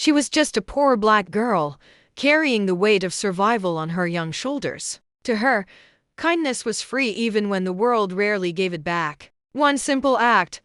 She was just a poor black girl, carrying the weight of survival on her young shoulders. To her, kindness was free even when the world rarely gave it back. One simple act,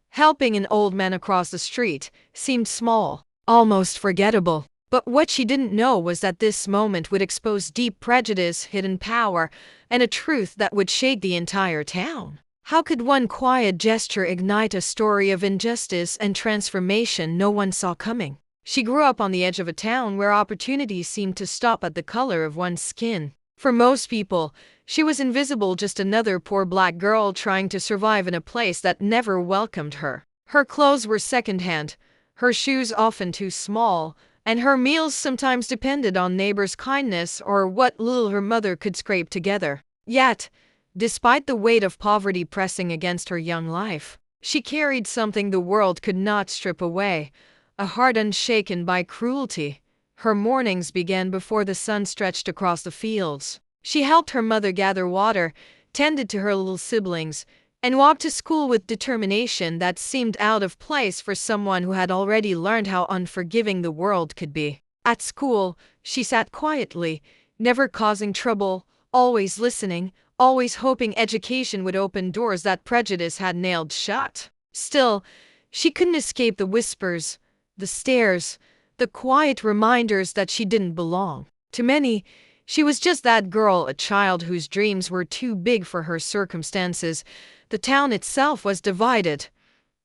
helping an old man across the street, seemed small, almost forgettable. But what she didn't know was that this moment would expose deep prejudice, hidden power, and a truth that would shake the entire town. How could one quiet gesture ignite a story of injustice and transformation no one saw coming? She grew up on the edge of a town where opportunities seemed to stop at the color of one's skin. For most people, she was invisible, just another poor black girl trying to survive in a place that never welcomed her. Her clothes were secondhand, her shoes often too small, and her meals sometimes depended on neighbors' kindness or what little her mother could scrape together. Yet, despite the weight of poverty pressing against her young life, she carried something the world could not strip away, a heart unshaken by cruelty. Her mornings began before the sun stretched across the fields. She helped her mother gather water, tended to her little siblings, and walked to school with determination that seemed out of place for someone who had already learned how unforgiving the world could be. At school, she sat quietly, never causing trouble, always listening, always hoping education would open doors that prejudice had nailed shut. Still, she couldn't escape the whispers, the stares, the quiet reminders that she didn't belong. To many, she was just that girl, a child whose dreams were too big for her circumstances. The town itself was divided,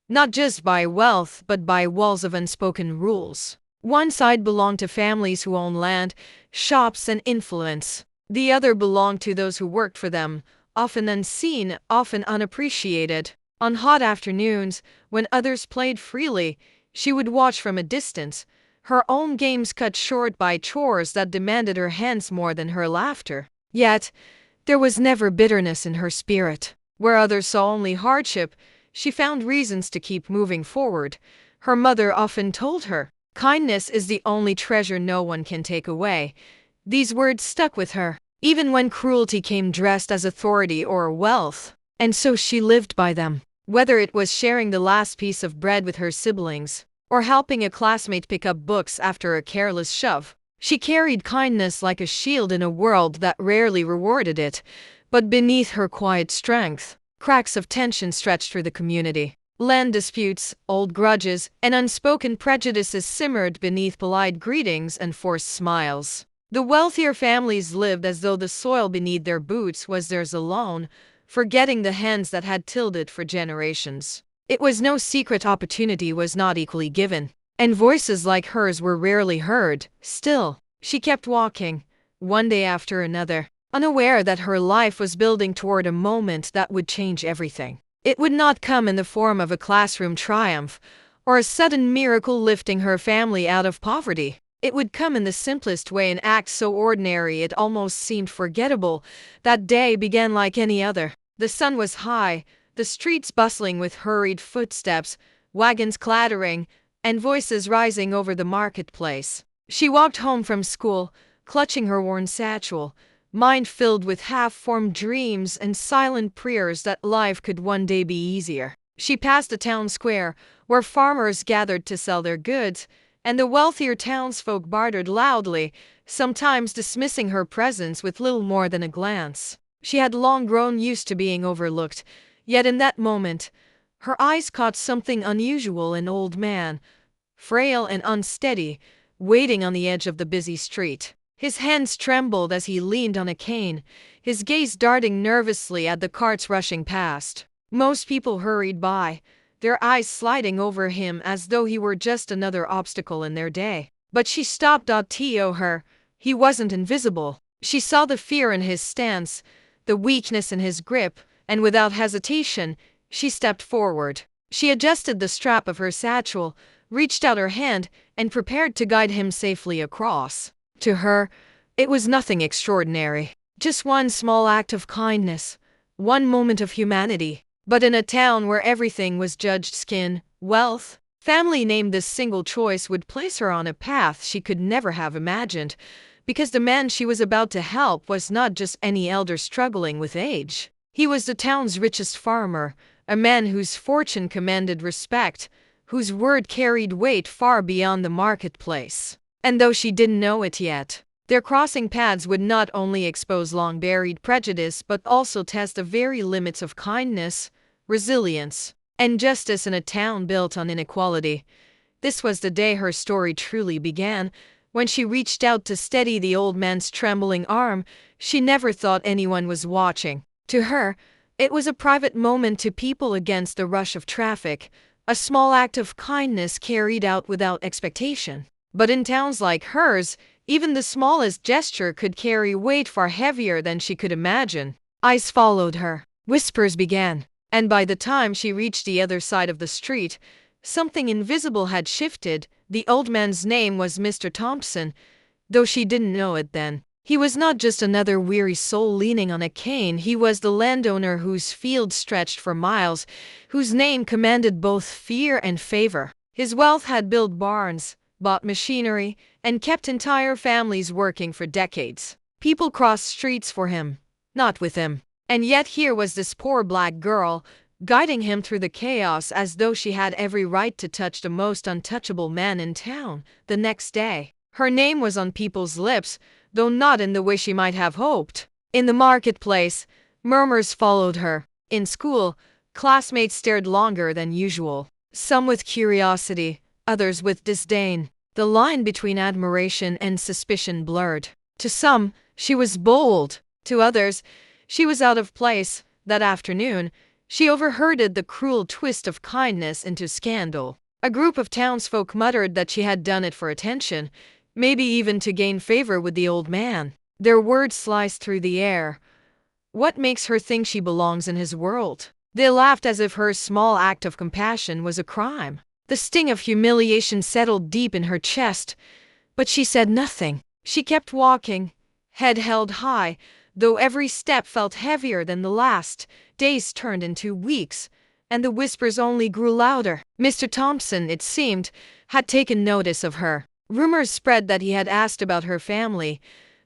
not just by wealth, but by walls of unspoken rules. One side belonged to families who owned land, shops, and influence. The other belonged to those who worked for them, often unseen, often unappreciated. On hot afternoons, when others played freely, she would watch from a distance, her own games cut short by chores that demanded her hands more than her laughter. Yet, there was never bitterness in her spirit. Where others saw only hardship, she found reasons to keep moving forward. Her mother often told her, "Kindness is the only treasure no one can take away." These words stuck with her, even when cruelty came dressed as authority or wealth. And so she lived by them. Whether it was sharing the last piece of bread with her siblings, or helping a classmate pick up books after a careless shove, she carried kindness like a shield in a world that rarely rewarded it. But beneath her quiet strength, cracks of tension stretched through the community. Land disputes, old grudges, and unspoken prejudices simmered beneath polite greetings and forced smiles. The wealthier families lived as though the soil beneath their boots was theirs alone, forgetting the hands that had tilled it for generations. It was no secret opportunity was not equally given, and voices like hers were rarely heard. Still, she kept walking, one day after another, unaware that her life was building toward a moment that would change everything. It would not come in the form of a classroom triumph, or a sudden miracle lifting her family out of poverty. It would come in the simplest way, an act so ordinary it almost seemed forgettable. That day began like any other. The sun was high, the streets bustling with hurried footsteps, wagons clattering, and voices rising over the marketplace. She walked home from school, clutching her worn satchel, mind filled with half-formed dreams and silent prayers that life could one day be easier. She passed a town square, where farmers gathered to sell their goods, and the wealthier townsfolk bartered loudly, sometimes dismissing her presence with little more than a glance. She had long grown used to being overlooked, yet in that moment, her eyes caught something unusual: an old man, frail and unsteady, waiting on the edge of the busy street. His hands trembled as he leaned on a cane, his gaze darting nervously at the carts rushing past. Most people hurried by, their eyes sliding over him as though he were just another obstacle in their day. But she stopped. To her, he wasn't invisible. She saw the fear in his stance, the weakness in his grip, and without hesitation, she stepped forward. She adjusted the strap of her satchel, reached out her hand, and prepared to guide him safely across. To her, it was nothing extraordinary, just one small act of kindness, one moment of humanity. But in a town where everything was judged skin, wealth, family named, this single choice would place her on a path she could never have imagined, because the man she was about to help was not just any elder struggling with age. He was the town's richest farmer, a man whose fortune commanded respect, whose word carried weight far beyond the marketplace. And though she didn't know it yet, their crossing paths would not only expose long-buried prejudice but also test the very limits of kindness, resilience, and justice in a town built on inequality. This was the day her story truly began. When she reached out to steady the old man's trembling arm, she never thought anyone was watching. To her, it was a private moment to people against the rush of traffic, a small act of kindness carried out without expectation. But in towns like hers, even the smallest gesture could carry weight far heavier than she could imagine. Eyes followed her. Whispers began. And by the time she reached the other side of the street, something invisible had shifted. The old man's name was Mr. Thompson, though she didn't know it then. He was not just another weary soul leaning on a cane. He was the landowner whose field stretched for miles, whose name commanded both fear and favor. His wealth had built barns, bought machinery, and kept entire families working for decades. People crossed streets for him, not with him. And yet here was this poor black girl, guiding him through the chaos as though she had every right to touch the most untouchable man in town. The next day, her name was on people's lips, though not in the way she might have hoped. In the marketplace, murmurs followed her. In school, classmates stared longer than usual, some with curiosity, others with disdain. The line between admiration and suspicion blurred. To some, she was bold. To others, she was out of place. That afternoon, she overheard the cruel twist of kindness into scandal. A group of townsfolk muttered that she had done it for attention, maybe even to gain favor with the old man. Their words sliced through the air. What makes her think she belongs in his world? They laughed as if her small act of compassion was a crime. The sting of humiliation settled deep in her chest, but she said nothing. She kept walking, head held high, though every step felt heavier than the last. Days turned into weeks, and the whispers only grew louder. Mr. Thompson, it seemed, had taken notice of her. Rumors spread that he had asked about her family,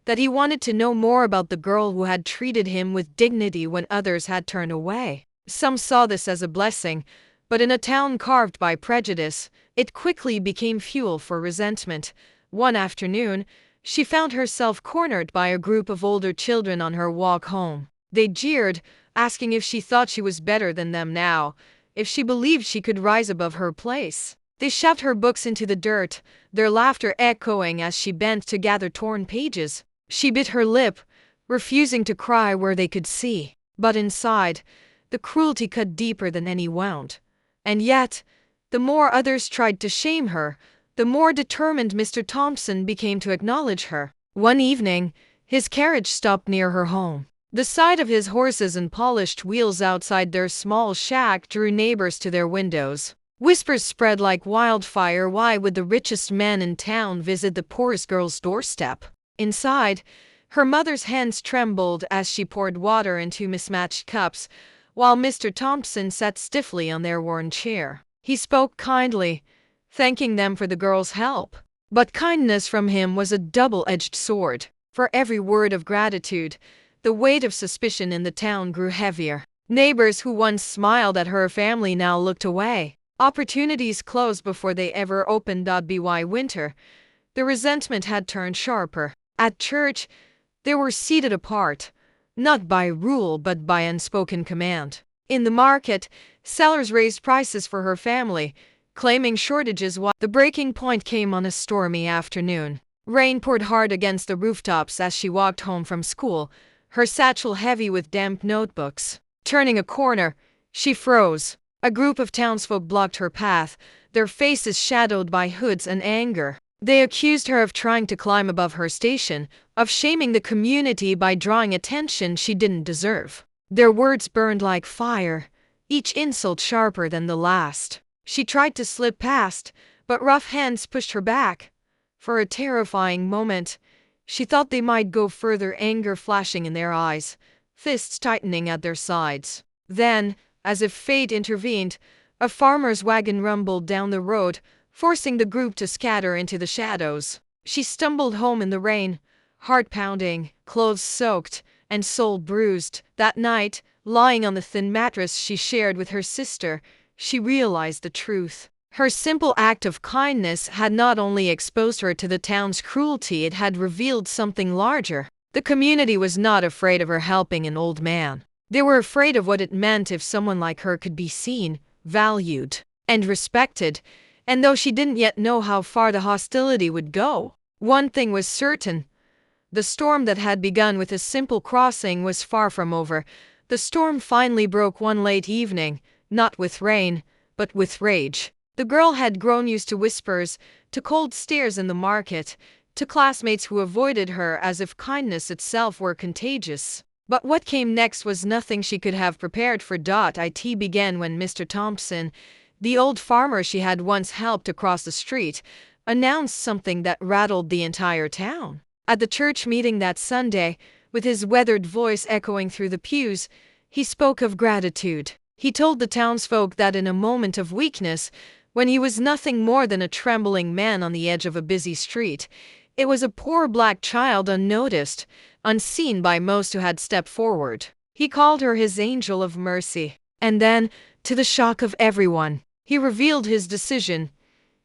that he wanted to know more about the girl who had treated him with dignity when others had turned away. Some saw this as a blessing, but in a town carved by prejudice, it quickly became fuel for resentment. One afternoon, she found herself cornered by a group of older children on her walk home. They jeered, asking if she thought she was better than them now, if she believed she could rise above her place. They shoved her books into the dirt, their laughter echoing as she bent to gather torn pages. She bit her lip, refusing to cry where they could see. But inside, the cruelty cut deeper than any wound. And yet, the more others tried to shame her, the more determined Mr. Thompson became to acknowledge her. One evening, his carriage stopped near her home. The sight of his horses and polished wheels outside their small shack drew neighbors to their windows. Whispers spread like wildfire. Why would the richest man in town visit the poorest girl's doorstep? Inside, her mother's hands trembled as she poured water into mismatched cups, while Mr. Thompson sat stiffly on their worn chair. He spoke kindly, thanking them for the girl's help. But kindness from him was a double-edged sword. For every word of gratitude, the weight of suspicion in the town grew heavier. Neighbors who once smiled at her family now looked away. Opportunities closed before they ever opened. By winter, the resentment had turned sharper. At church, they were seated apart, not by rule but by unspoken command. In the market, sellers raised prices for her family, claiming shortages. The breaking point came on a stormy afternoon. Rain poured hard against the rooftops as she walked home from school, her satchel heavy with damp notebooks. Turning a corner, she froze. A group of townsfolk blocked her path, their faces shadowed by hoods and anger. They accused her of trying to climb above her station, of shaming the community by drawing attention she didn't deserve. Their words burned like fire, each insult sharper than the last. She tried to slip past, but rough hands pushed her back. For a terrifying moment, she thought they might go further, anger flashing in their eyes, fists tightening at their sides. Then, as if fate intervened, a farmer's wagon rumbled down the road, forcing the group to scatter into the shadows. She stumbled home in the rain, heart pounding, clothes soaked, and soul bruised. That night, lying on the thin mattress she shared with her sister, she realized the truth. Her simple act of kindness had not only exposed her to the town's cruelty, it had revealed something larger. The community was not afraid of her helping an old man. They were afraid of what it meant if someone like her could be seen, valued, and respected. And though she didn't yet know how far the hostility would go, one thing was certain. The storm that had begun with a simple crossing was far from over. The storm finally broke one late evening, not with rain, but with rage. The girl had grown used to whispers, to cold stares in the market, to classmates who avoided her as if kindness itself were contagious. But what came next was nothing she could have prepared for. It began when Mr. Thompson, the old farmer she had once helped across the street, announced something that rattled the entire town. At the church meeting that Sunday, with his weathered voice echoing through the pews, he spoke of gratitude. He told the townsfolk that in a moment of weakness, when he was nothing more than a trembling man on the edge of a busy street, it was a poor black child unnoticed, unseen by most who had stepped forward. He called her his angel of mercy. And then, to the shock of everyone, he revealed his decision.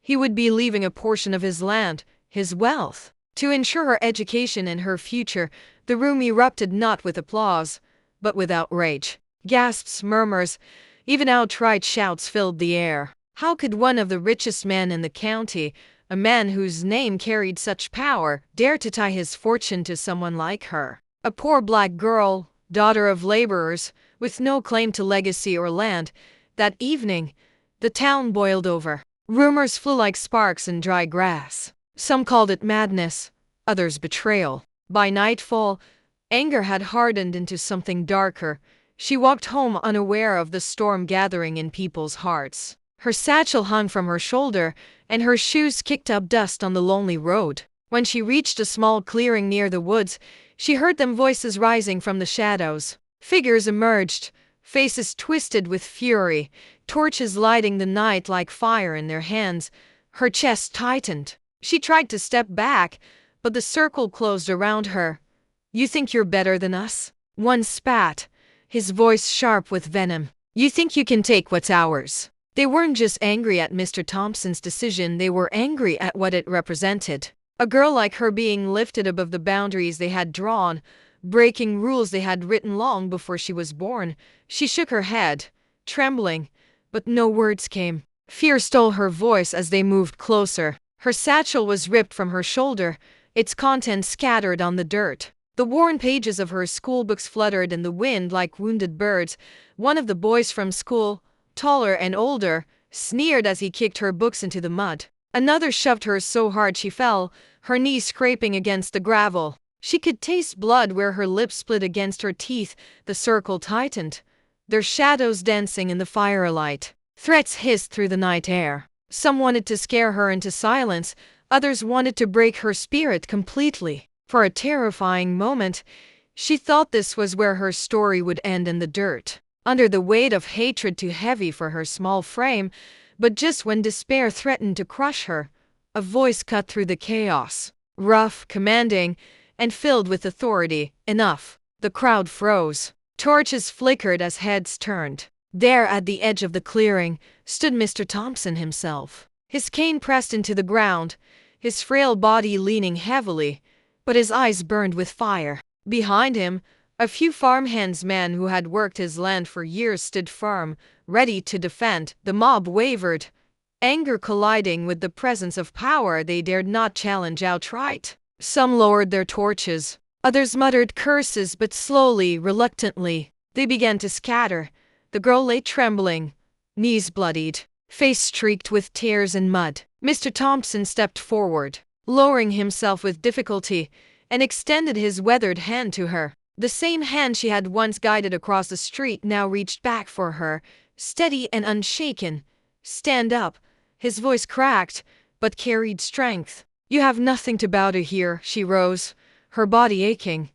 He would be leaving a portion of his land, his wealth, to ensure her education and her future. The room erupted not with applause, but with outrage. Gasps, murmurs, even outright shouts filled the air. How could one of the richest men in the county, a man whose name carried such power, dare to tie his fortune to someone like her? A poor black girl, daughter of laborers, with no claim to legacy or land. That evening, the town boiled over. Rumors flew like sparks in dry grass. Some called it madness, others betrayal. By nightfall, anger had hardened into something darker. She walked home unaware of the storm gathering in people's hearts. Her satchel hung from her shoulder, and her shoes kicked up dust on the lonely road. When she reached a small clearing near the woods, she heard them voices rising from the shadows. Figures emerged, faces twisted with fury, torches lighting the night like fire in their hands. Her chest tightened. She tried to step back, but the circle closed around her. "You think you're better than us?" One spat, his voice sharp with venom. "You think you can take what's ours?" They weren't just angry at Mr. Thompson's decision, they were angry at what it represented. A girl like her being lifted above the boundaries they had drawn, breaking rules they had written long before she was born. She shook her head, trembling, but no words came. Fear stole her voice as they moved closer. Her satchel was ripped from her shoulder, its contents scattered on the dirt. The worn pages of her schoolbooks fluttered in the wind like wounded birds. One of the boys from school, taller and older, sneered as he kicked her books into the mud. Another shoved her so hard she fell, her knees scraping against the gravel. She could taste blood where her lips split against her teeth. The circle tightened, their shadows dancing in the firelight. Threats hissed through the night air. Some wanted to scare her into silence, others wanted to break her spirit completely. For a terrifying moment, she thought this was where her story would end, in the dirt, under the weight of hatred too heavy for her small frame. But just when despair threatened to crush her, a voice cut through the chaos, rough, commanding, and filled with authority. "Enough." The crowd froze. Torches flickered as heads turned. There at the edge of the clearing stood Mr. Thompson himself, his cane pressed into the ground, his frail body leaning heavily, but his eyes burned with fire. Behind him, a few farmhands, men who had worked his land for years, stood firm, ready to defend. The mob wavered, anger colliding with the presence of power they dared not challenge outright. Some lowered their torches, others muttered curses, but slowly, reluctantly, they began to scatter. The girl lay trembling, knees bloodied, face streaked with tears and mud. Mr. Thompson stepped forward, lowering himself with difficulty, and extended his weathered hand to her. The same hand she had once guided across the street now reached back for her, steady and unshaken. "Stand up." His voice cracked, but carried strength. "You have nothing to bow to here." She rose, her body aching,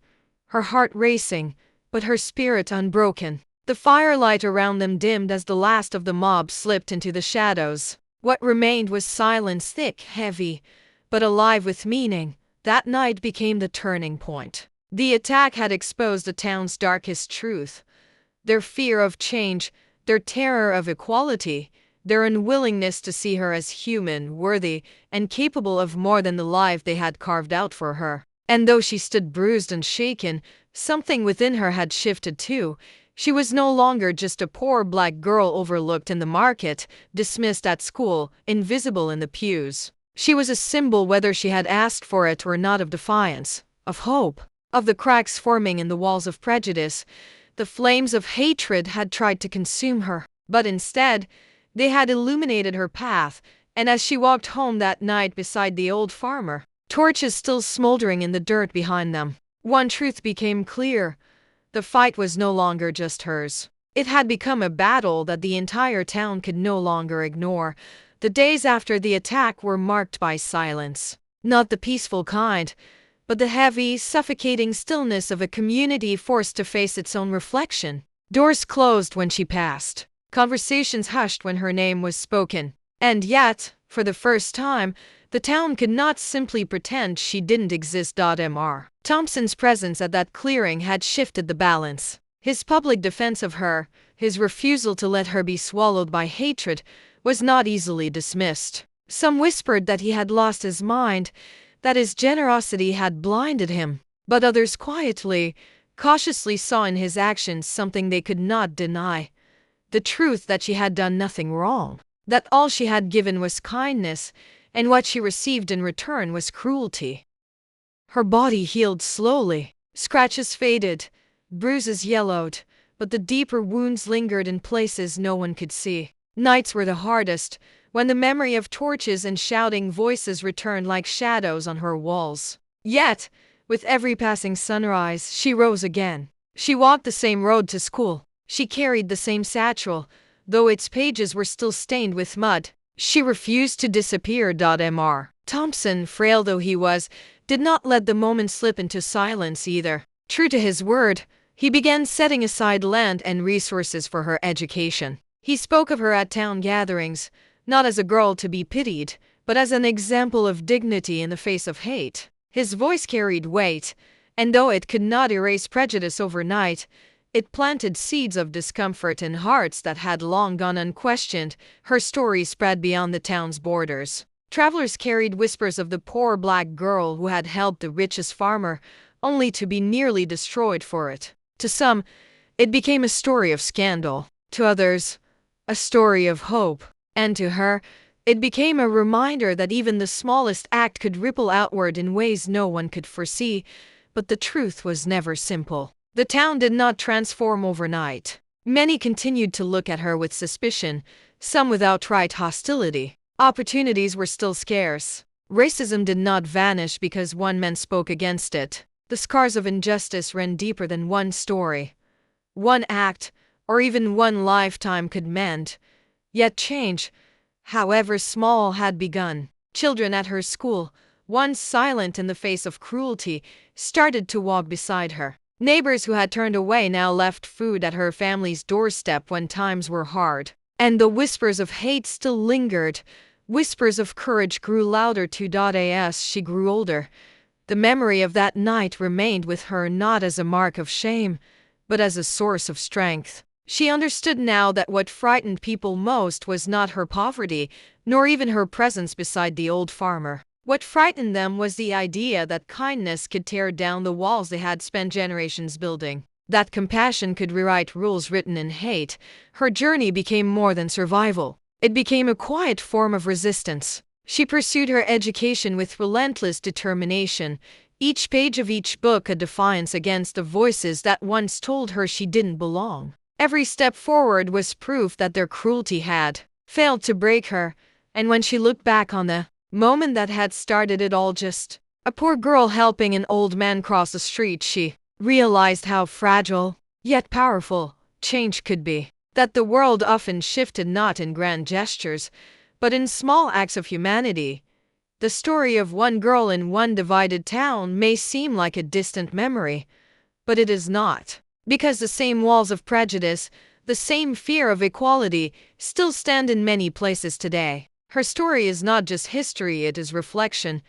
her heart racing, but her spirit unbroken. The firelight around them dimmed as the last of the mob slipped into the shadows. What remained was silence, thick, heavy, but alive with meaning. That night became the turning point. The attack had exposed the town's darkest truth. Their fear of change, their terror of equality, their unwillingness to see her as human, worthy, and capable of more than the life they had carved out for her. And though she stood bruised and shaken, something within her had shifted too. She was no longer just a poor black girl overlooked in the market, dismissed at school, invisible in the pews. She was a symbol, whether she had asked for it or not, of defiance, of hope, of the cracks forming in the walls of prejudice. The flames of hatred had tried to consume her, but instead, they had illuminated her path, and as she walked home that night beside the old farmer, torches still smoldering in the dirt behind them, one truth became clear. The fight was no longer just hers. It had become a battle that the entire town could no longer ignore. The days after the attack were marked by silence. Not the peaceful kind, but the heavy, suffocating stillness of a community forced to face its own reflection. Doors closed when she passed. Conversations hushed when her name was spoken. And yet, for the first time, the town could not simply pretend she didn't exist. Mr. Thompson's presence at that clearing had shifted the balance. His public defense of her, his refusal to let her be swallowed by hatred, was not easily dismissed. Some whispered that he had lost his mind, that his generosity had blinded him. But others quietly, cautiously saw in his actions something they could not deny. The truth that she had done nothing wrong, that all she had given was kindness, and what she received in return was cruelty. Her body healed slowly. Scratches faded, bruises yellowed, but the deeper wounds lingered in places no one could see. Nights were the hardest, when the memory of torches and shouting voices returned like shadows on her walls. Yet, with every passing sunrise, she rose again. She walked the same road to school. She carried the same satchel, though its pages were still stained with mud. She refused to disappear. Mr. Thompson, frail though he was, did not let the moment slip into silence either. True to his word, he began setting aside land and resources for her education. He spoke of her at town gatherings, not as a girl to be pitied, but as an example of dignity in the face of hate. His voice carried weight, and though it could not erase prejudice overnight, it planted seeds of discomfort in hearts that had long gone unquestioned. Her story spread beyond the town's borders. Travelers carried whispers of the poor black girl who had helped the richest farmer, only to be nearly destroyed for it. To some, it became a story of scandal. To others, a story of hope. And to her, it became a reminder that even the smallest act could ripple outward in ways no one could foresee. But the truth was never simple. The town did not transform overnight. Many continued to look at her with suspicion, some with outright hostility. Opportunities were still scarce. Racism did not vanish because one man spoke against it. The scars of injustice ran deeper than one story. One act, or even one lifetime could mend. Yet change, however small, had begun. Children at her school, once silent in the face of cruelty, started to walk beside her. Neighbors who had turned away now left food at her family's doorstep when times were hard. And the whispers of hate still lingered. Whispers of courage grew louder too. As she grew older, the memory of that night remained with her not as a mark of shame, but as a source of strength. She understood now that what frightened people most was not her poverty, nor even her presence beside the old farmer. What frightened them was the idea that kindness could tear down the walls they had spent generations building. That compassion could rewrite rules written in hate. Her journey became more than survival. It became a quiet form of resistance. She pursued her education with relentless determination, each page of each book a defiance against the voices that once told her she didn't belong. Every step forward was proof that their cruelty had failed to break her, and when she looked back on the moment that had started it all, just a poor girl helping an old man cross the street, she realized how fragile, yet powerful, change could be. That the world often shifted not in grand gestures, but in small acts of humanity. The story of one girl in one divided town may seem like a distant memory, but it is not. Because the same walls of prejudice, the same fear of equality, still stand in many places today. Her story is not just history, it is reflection.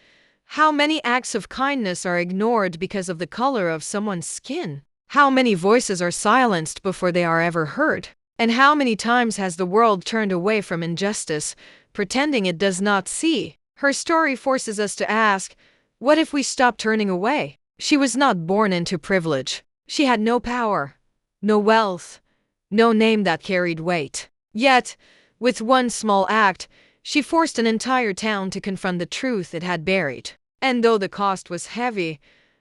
How many acts of kindness are ignored because of the color of someone's skin? How many voices are silenced before they are ever heard? And how many times has the world turned away from injustice, pretending it does not see? Her story forces us to ask, what if we stop turning away? She was not born into privilege. She had no power, no wealth, no name that carried weight. Yet, with one small act, she forced an entire town to confront the truth it had buried. And though the cost was heavy,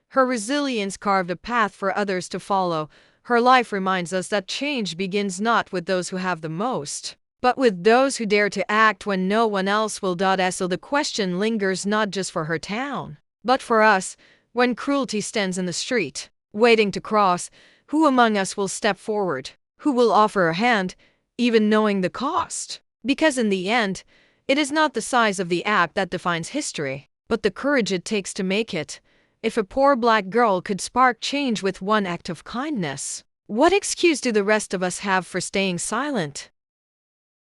her resilience carved a path for others to follow. Her life reminds us that change begins not with those who have the most, but with those who dare to act when no one else will. So the question lingers not just for her town, but for us. When cruelty stands in the street, waiting to cross, who among us will step forward? Who will offer a hand, even knowing the cost? Because in the end, it is not the size of the act that defines history, but the courage it takes to make it. If a poor black girl could spark change with one act of kindness, what excuse do the rest of us have for staying silent?